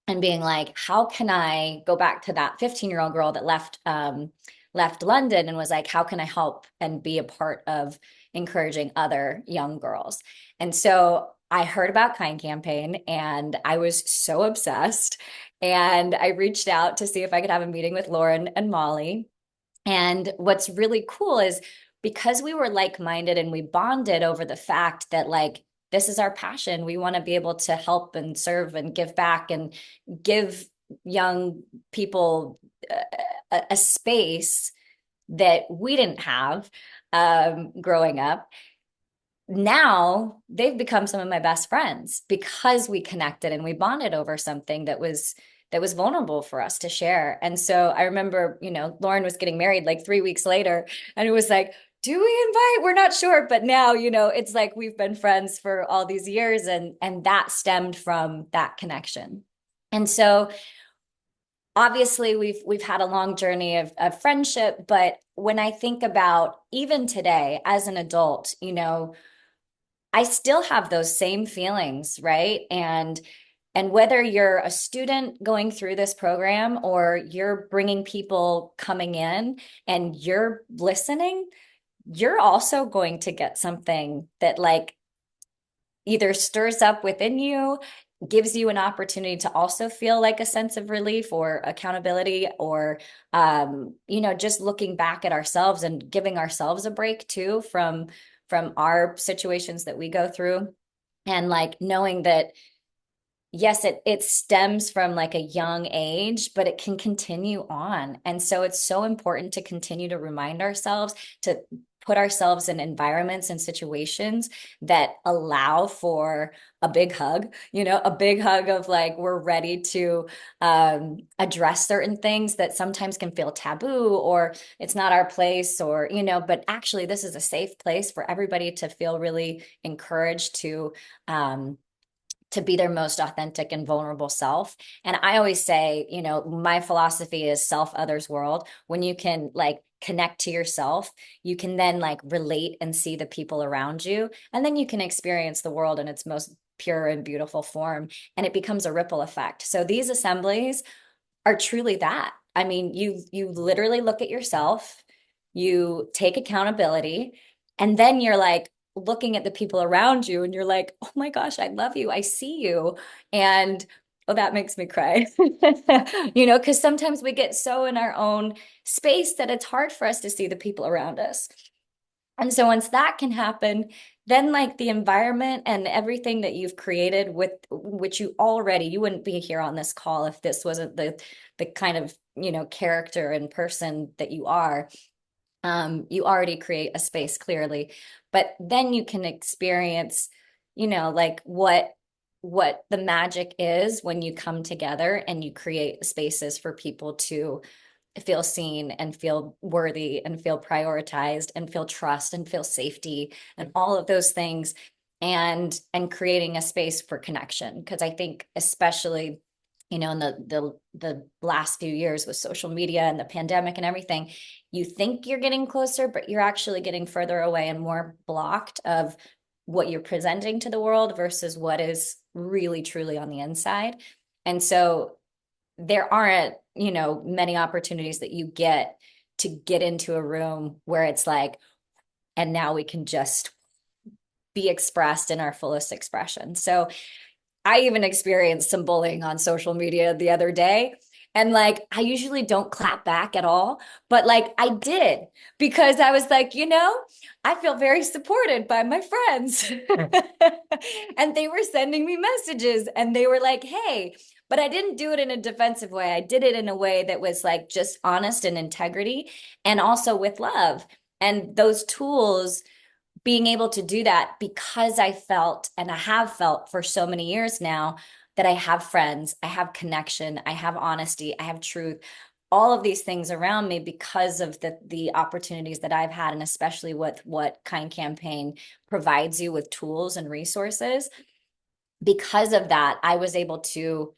and being like, how can I go back to that 15-year-old girl that left London, and was like, how can I help and be a part of encouraging other young girls? And so I heard about Kind Campaign, and I was so obsessed. And I reached out to see if I could have a meeting with Lauren and Molly. And what's really cool is, because we were like-minded and we bonded over the fact that like, this is our passion. We want to be able to help and serve and give back and give young people a space that we didn't have, growing up. Now they've become some of my best friends because we connected and we bonded over something that was vulnerable for us to share. And so I remember, Lauren was getting married like 3 weeks later, and it was like, do we invite? We're not sure. But now, it's like we've been friends for all these years, and that stemmed from that connection. And so obviously we've had a long journey of friendship, but when I think about even today as an adult, I still have those same feelings, right? And whether you're a student going through this program, or you're bringing people coming in and you're listening, you're also going to get something that like either stirs up within you, gives you an opportunity to also feel like a sense of relief or accountability, or just looking back at ourselves and giving ourselves a break too from our situations that we go through. And like knowing that yes, it stems from like a young age, but it can continue on. And so it's so important to continue to remind ourselves to put ourselves in environments and situations that allow for a big hug, a big hug of like, we're ready to address certain things that sometimes can feel taboo, or it's not our place, or, but actually this is a safe place for everybody to feel really encouraged to be their most authentic and vulnerable self. And I always say, my philosophy is self, others, world. When you can like connect to yourself, you can then like relate and see the people around you. And then you can experience the world in its most pure and beautiful form. And it becomes a ripple effect. So these assemblies are truly that. I mean, you literally look at yourself, you take accountability, and then you're like looking at the people around you and you're like, oh my gosh, I love you. I see you. And oh, that makes me cry. Because sometimes we get so in our own space that it's hard for us to see the people around us. And so once that can happen, then like the environment and everything that you've created, with which you wouldn't be here on this call if this wasn't the kind of, character and person that you are. You already create a space clearly, but then you can experience, like what what the magic is when you come together and you create spaces for people to feel seen and feel worthy and feel prioritized and feel trust and feel safety and all of those things, and creating a space for connection. Because I think especially, you know, in the last few years with social media and the pandemic and everything, you think you're getting closer, but you're actually getting further away and more blocked of what you're presenting to the world versus what is really truly on the inside. And so there aren't, you know, many opportunities that you get to get into a room where it's like, and now we can just be expressed in our fullest expression. So I even experienced some bullying on social media the other day. And like, I usually don't clap back at all, but like I did, because I was like, you know, I feel very supported by my friends. And they were sending me messages and they were like, hey, but I didn't do it in a defensive way. I did it in a way that was like just honest and integrity, and also with love. And those tools, being able to do that, because I felt, and I have felt for so many years now, that I have friends, I have connection, I have honesty, I have truth, all of these things around me because of the opportunities that I've had, and especially with what Kind Campaign provides you with tools and resources. Because of that, I was able to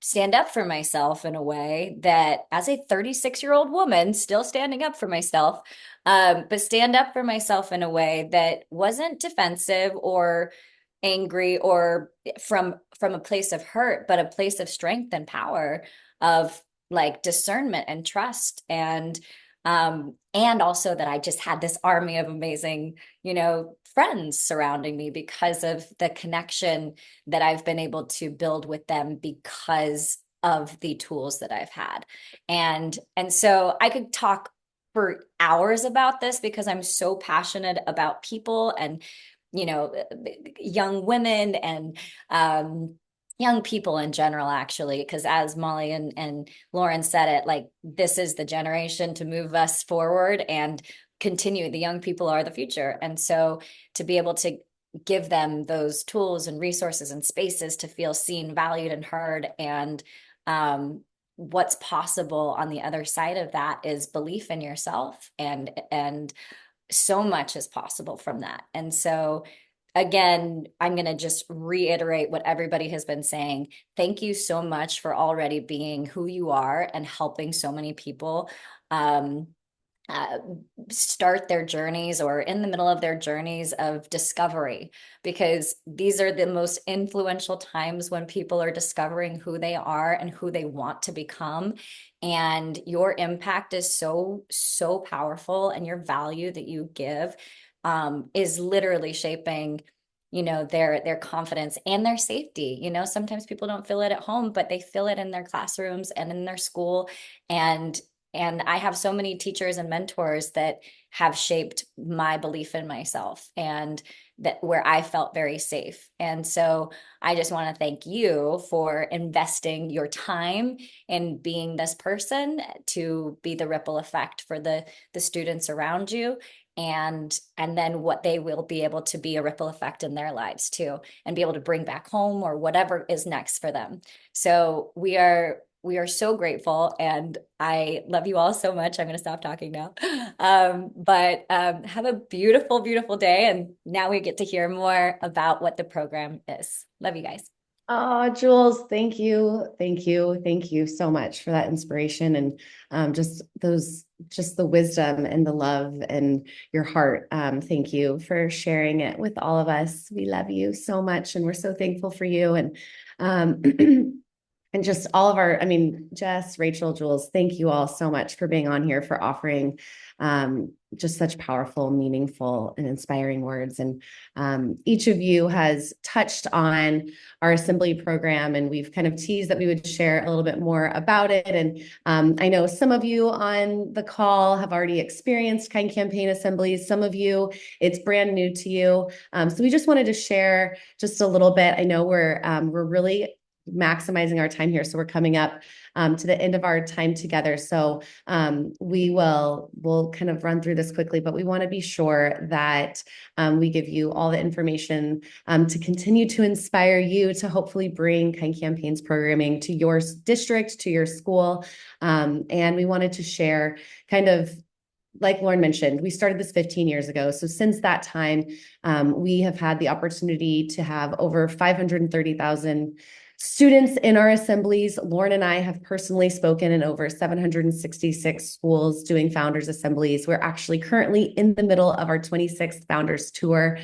stand up for myself in a way that, as a 36-year-old woman, still standing up for myself, but stand up for myself in a way that wasn't defensive or angry or from a place of hurt, but a place of strength and power, of like discernment and trust, and also that I just had this army of amazing, you know, friends surrounding me because of the connection that I've been able to build with them because of the tools that I've had. And so I could talk for hours about this because I'm so passionate about people and, you know, young women and young people in general, actually, because as Molly and Lauren said it, like, this is the generation to move us forward and continue. The young people are the future. And so to be able to give them those tools and resources and spaces to feel seen, valued, and heard, and what's possible on the other side of that is belief in yourself, and so much is possible from that. And so again, I'm going to just reiterate what everybody has been saying. Thank you so much for already being who you are and helping so many people uh, start their journeys or in the middle of their journeys of discovery, because these are the most influential times when people are discovering who they are and who they want to become. And your impact is so, so powerful, and your value that you give is literally shaping, you know, their confidence and their safety. You know, sometimes people don't feel it at home, but they feel it in their classrooms and in their school. And I have so many teachers and mentors that have shaped my belief in myself, and that where I felt very safe. And so I just want to thank you for investing your time in being this person to be the ripple effect for the students around you, and then what they will be able to be a ripple effect in their lives too, and be able to bring back home or whatever is next for them. So we are so grateful, and I love you all so much. I'm going to stop talking now. But have a beautiful, beautiful day. And now we get to hear more about what the program is. Love you guys. Oh, Jules, thank you. Thank you. Thank you so much for that inspiration, and just the wisdom and the love and your heart. Thank you for sharing it with all of us. We love you so much, and we're so thankful for you. And and just all of our, I mean, Jess, Rachel, Jules, thank you all so much for being on here, for offering just such powerful, meaningful, and inspiring words. And each of you has touched on our assembly program, and we've kind of teased that we would share a little bit more about it. And I know some of you on the call have already experienced Kind Campaign assemblies. Some of you, it's brand new to you. So we just wanted to share just a little bit. I know we're really maximizing our time here. So we're coming up to the end of our time together. So we'll kind of run through this quickly, but we want to be sure that we give you all the information to continue to inspire you to hopefully bring Kind Campaigns programming to your district, to your school. And we wanted to share kind of, like Lauren mentioned, we started this 15 years ago. So since that time, we have had the opportunity to have over 530,000 students in our assemblies. Lauren and I have personally spoken in over 766 schools doing founders assemblies. We're actually currently in the middle of our 26th founders tour.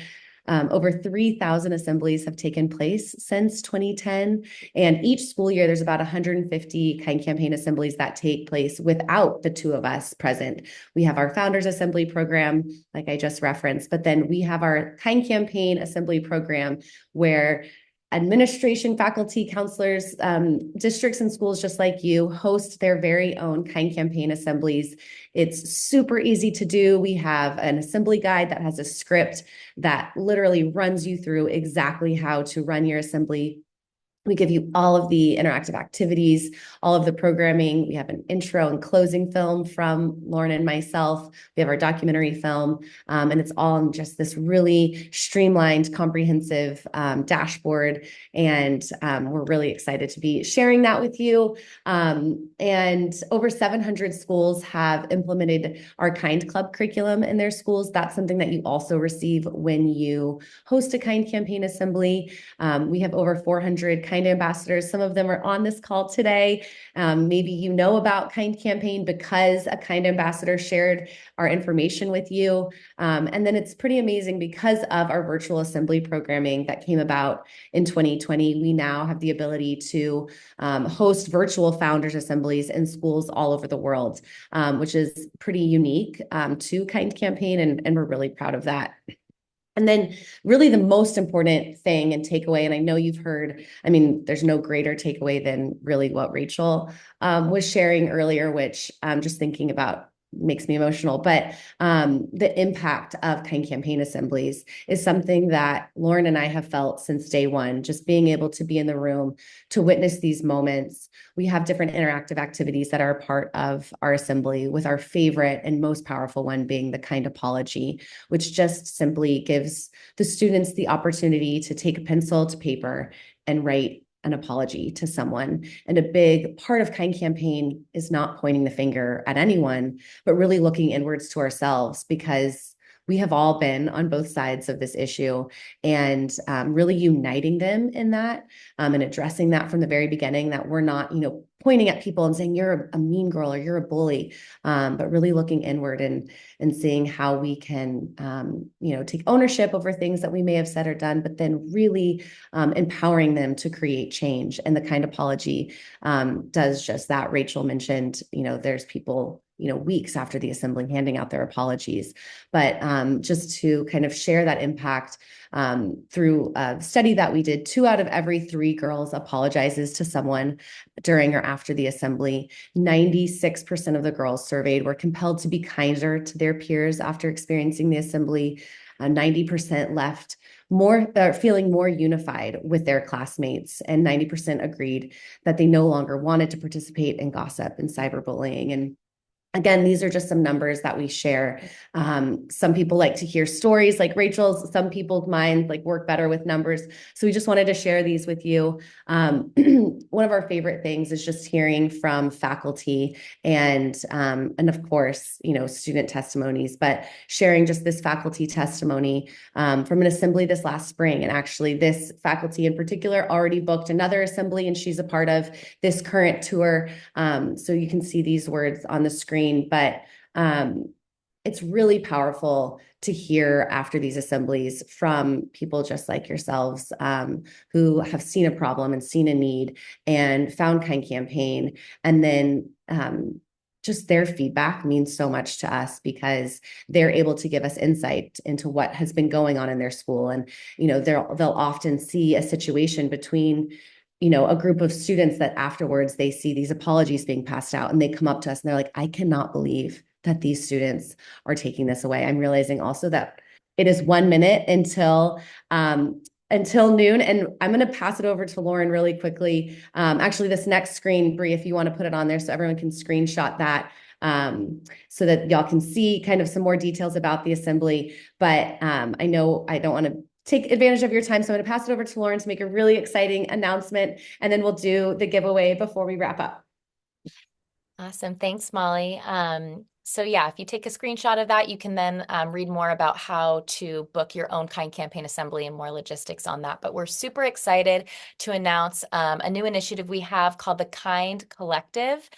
Over 3,000 assemblies have taken place since 2010. And each school year, there's about 150 Kind Campaign assemblies that take place without the two of us present. We have our Founders Assembly program, like I just referenced, but then we have our Kind Campaign Assembly program where administration, faculty, counselors, districts and schools just like you host their very own Kind Campaign assemblies. It's super easy to do. We have an assembly guide that has a script that literally runs you through exactly how to run your assembly. We give you all of the interactive activities, all of the programming. We have an intro and closing film from Lauren and myself. We have our documentary film, and it's all in just this really streamlined, comprehensive dashboard. And we're really excited to be sharing that with you. And over 700 schools have implemented our Kind Club curriculum in their schools. That's something that you also receive when you host a Kind Campaign assembly. We have over 400 Kind ambassadors. Some of them are on this call today. Maybe you know about Kind Campaign because a Kind ambassador shared our information with you. And then it's pretty amazing because of our virtual assembly programming that came about in 2020. We now have the ability to host virtual founders assemblies in schools all over the world, which is pretty unique to Kind Campaign, and we're really proud of that. And then really the most important thing and takeaway, and I know you've heard, I mean, there's no greater takeaway than really what Rachel was sharing earlier, which I'm just thinking about makes me emotional. But the impact of Kind Campaign assemblies is something that Lauren and I have felt since day one, just being able to be in the room to witness these moments. We have different interactive activities that are a part of our assembly, with our favorite and most powerful one being the Kind Apology, which just simply gives the students the opportunity to take a pencil to paper and write an apology to someone. And a big part of Kind Campaign is not pointing the finger at anyone, but really looking inwards to ourselves, because we have all been on both sides of this issue, and really uniting them in that and addressing that from the very beginning, that we're not, pointing at people and saying, you're a mean girl or you're a bully, but really looking inward and seeing how we can, take ownership over things that we may have said or done, but then really empowering them to create change. And the Kind Apology does just that. Rachel mentioned, there's people, weeks after the assembly handing out their apologies, but just to kind of share that impact through a study that we did, 2 out of every 3 girls apologizes to someone during or after the assembly. 96% of the girls surveyed were compelled to be kinder to their peers after experiencing the assembly. 90% left feeling more unified with their classmates, and 90% agreed that they no longer wanted to participate in gossip and cyberbullying. And again, these are just some numbers that we share. Some people like to hear stories like Rachel's. Some people's minds work better with numbers. So we just wanted to share these with you. One of our favorite things is just hearing from faculty and of course, student testimonies, but sharing just this faculty testimony from an assembly this last spring. And actually this faculty in particular already booked another assembly, and she's a part of this current tour. So you can see these words on the screen. But it's really powerful to hear after these assemblies from people just like yourselves who have seen a problem and seen a need and found Kind Campaign. And then just their feedback means so much to us, because they're able to give us insight into what has been going on in their school. And, they'll often see a situation between a group of students that afterwards they see these apologies being passed out, and they come up to us and they're like, I cannot believe that these students are taking this away. I'm realizing also that it is 1 minute until until noon. And I'm going to pass it over to Lauren really quickly. Actually, this next screen, Bree, if you want to put it on there so everyone can screenshot that, so that y'all can see kind of some more details about the assembly. But I know I don't want to take advantage of your time, so I'm going to pass it over to Lauren to make a really exciting announcement, and then we'll do the giveaway before we wrap up. Awesome. Thanks, Molly. So yeah, if you take a screenshot of that, you can then read more about how to book your own Kind Campaign assembly and more logistics on that. But we're super excited to announce a new initiative we have called the Kind Collective.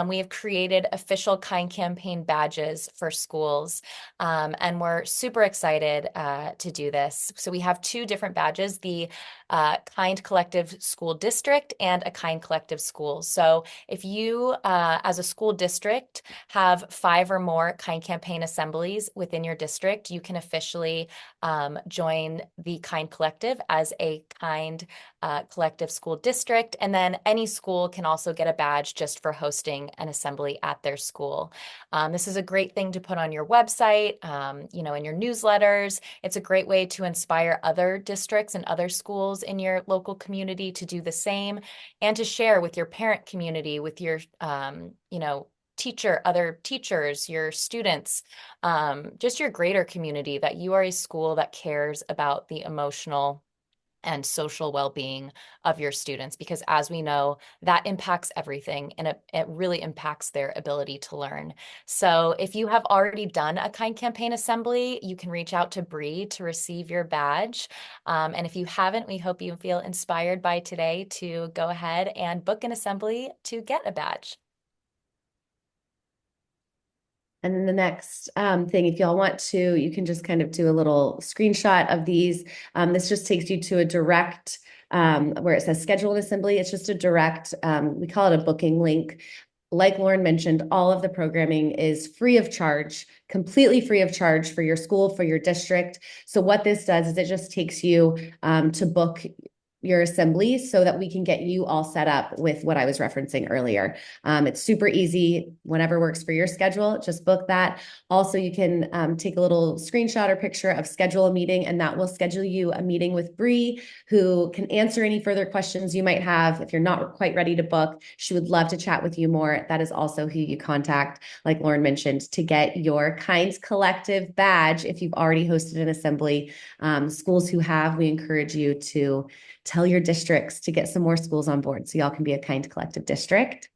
We have created official Kind Campaign badges for schools, and we're super excited to do this. So we have two different badges, the Kind Collective School District and a Kind Collective School. So if you, as a school district, have 5 or more Kind Campaign assemblies within your district, you can officially join the Kind Collective as a Kind Collective School District. And then any school can also get a badge just for hosting an assembly at their school. This is a great thing to put on your website, you know, in your newsletters. It's a great way to inspire other districts and other schools in your local community to do the same, and to share with your parent community, with your, you know, other teachers, your students, just your greater community, that you are a school that cares about the emotional and social well-being of your students, because as we know, that impacts everything, and it really impacts their ability to learn. So if you have already done a Kind Campaign assembly, you can reach out to Bree to receive your badge. And if you haven't, we hope you feel inspired by today to go ahead and book an assembly to get a badge. And then the next thing, if y'all want to, you can just kind of do a little screenshot of these. This just takes you to a direct, where it says schedule an assembly. It's just a direct, we call it a booking link. Like Lauren mentioned, all of the programming is free of charge, completely free of charge for your school, for your district. So what this does is it just takes you to book your assembly so that we can get you all set up with what I was referencing earlier. It's super easy, whenever works for your schedule, just book that. Also, you can take a little screenshot or picture of schedule a meeting, and that will schedule you a meeting with Bree, who can answer any further questions you might have. If you're not quite ready to book, she would love to chat with you more. That is also who you contact, like Lauren mentioned, to get your Kind Collective badge. If you've already hosted an assembly, schools who have, we encourage you to tell your districts to get some more schools on board so y'all can be a Kind Collective district.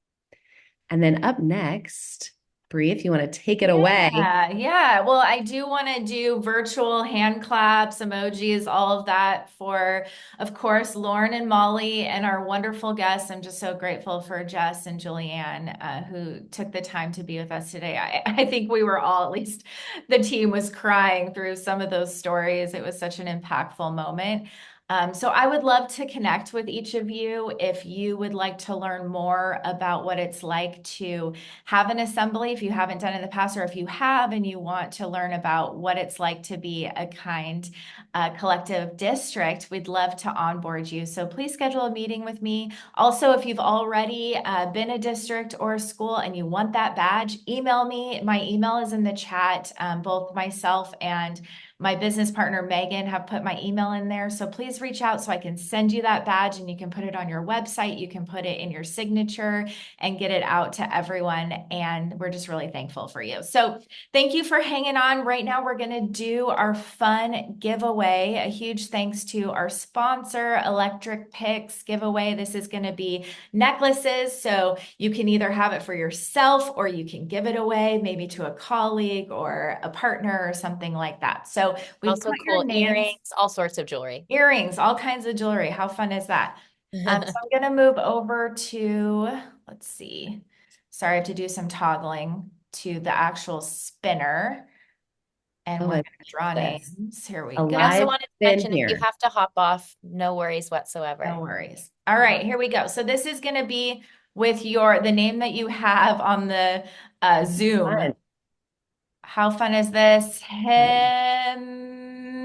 And then up next, Bree, if you want to take it away. Yeah. Well, I do want to do virtual hand claps, emojis, all of that for, of course, Lauren and Molly and our wonderful guests. I'm just so grateful for Jess and Julianne, who took the time to be with us today. I think we were all, at least the team, was crying through some of those stories. It was such an impactful moment. So I would love to connect with each of you if you would like to learn more about what it's like to have an assembly, if you haven't done it in the past, or if you have and you want to learn about what it's like to be a Kind Collective district, we'd love to onboard you. So please schedule a meeting with me. Also, if you've already been a district or a school and you want that badge, email me. My email is in the chat. Both myself and my business partner, Megan, have put my email in there. So please reach out so I can send you that badge, and you can put it on your website. You can put it in your signature and get it out to everyone. And we're just really thankful for you. So thank you for hanging on. Right now, we're going to do our fun giveaway. A huge thanks to our sponsor, Electric Picks giveaway. This is going to be necklaces. So you can either have it for yourself, or you can give it away maybe to a colleague or a partner or something like that. So we Also put cool your names, earrings, all sorts of jewelry. earrings, all kinds of jewelry. How fun is that? So I'm going to move over to, let's see. Sorry, I have to do some toggling to the actual spinner. And Oh, we're I going to draw love this. names. Here we A go. I also live wanted to spin mention, if you here. have to hop off, no worries whatsoever. No worries. All right, here we go. So this is going to be with the name that you have on the Zoom. Fun. How fun is this?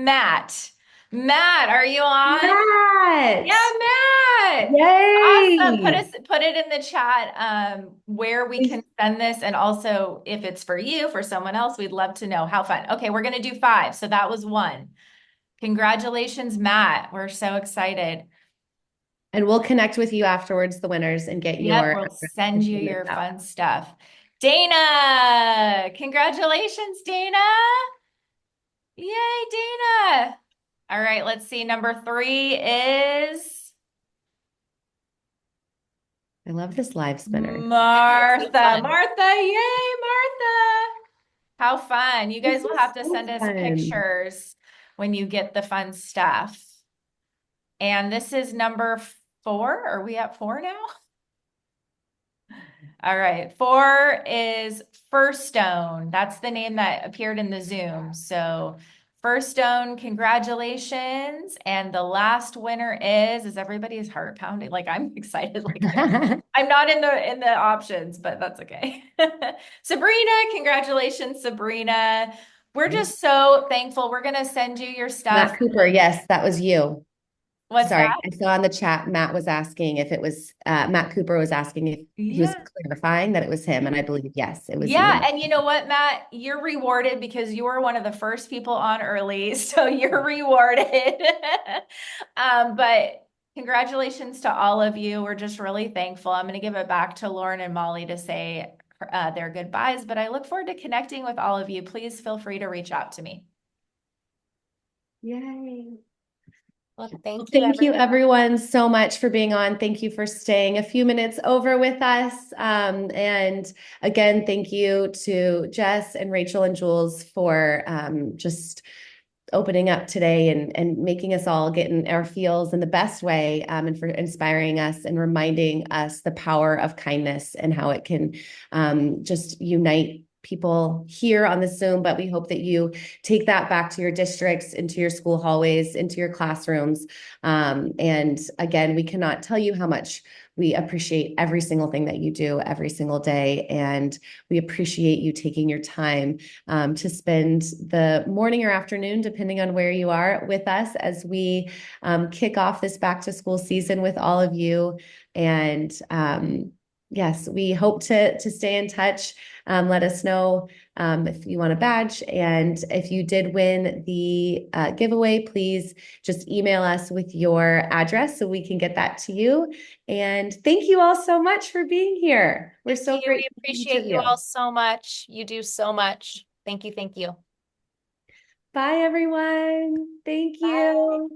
Matt. Matt, are you on? Matt! Yeah, Matt. Yay! Awesome. Put it in the chat where we can send this, and also if it's for you, for someone else, we'd love to know. How fun. Okay, we're gonna do 5. So that was 1. Congratulations, Matt. We're so excited. And we'll connect with you afterwards, the winners, and get Yep, your we'll send you your out. fun stuff. Dana, congratulations, Dana. Yay, Dana. All right, let's see. Number 3 is I love this live spinner. Martha. fun. Martha, yay, Martha. How fun. You guys This will is have to so send us fun. pictures when you get the fun stuff. And this is number 4. Are we at 4 now? All right. 4 is First Stone. That's the name that appeared in the Zoom. So First Stone, congratulations. And the last winner is everybody's heart pounding? Like I'm excited. Like I'm not in the options, but that's okay. Sabrina, congratulations, Sabrina. We're just so thankful. We're gonna send you your stuff. Matt Cooper, yes, that was you. What's Sorry, that? I saw in the chat, Matt was asking if it was, Matt Cooper was asking if he was Yeah. clarifying that it was him. And I believe, yes, it was you. Yeah, and you know what, Matt? You're rewarded because you were one of the first people on early, so you're rewarded. But congratulations to all of you. We're just really thankful. I'm going to give it back to Lauren and Molly to say their goodbyes, but I look forward to connecting with all of you. Please feel free to reach out to me. Yay. Well, thank you, Thank you, everyone. everyone, so much for being on. Thank you for staying a few minutes over with us. And again, thank you to Jess and Rachel and Jules for just opening up today and making us all get in our feels in the best way, and for inspiring us and reminding us the power of kindness and how it can just unite people here on the Zoom, but we hope that you take that back to your districts, into your school hallways, into your classrooms. And again, we cannot tell you how much we appreciate every single thing that you do every single day. And we appreciate you taking your time to spend the morning or afternoon, depending on where you are, with us as we kick off this back to school season with all of you. And yes, we hope to stay in touch. Let us know if you want a badge. And if you did win the giveaway, please just email us with your address so we can get that to you. And thank you all so much for being here. We're so We grateful for each appreciate of you all so much. You do so much. Thank you. Thank you. Bye, everyone. Thank Bye. you.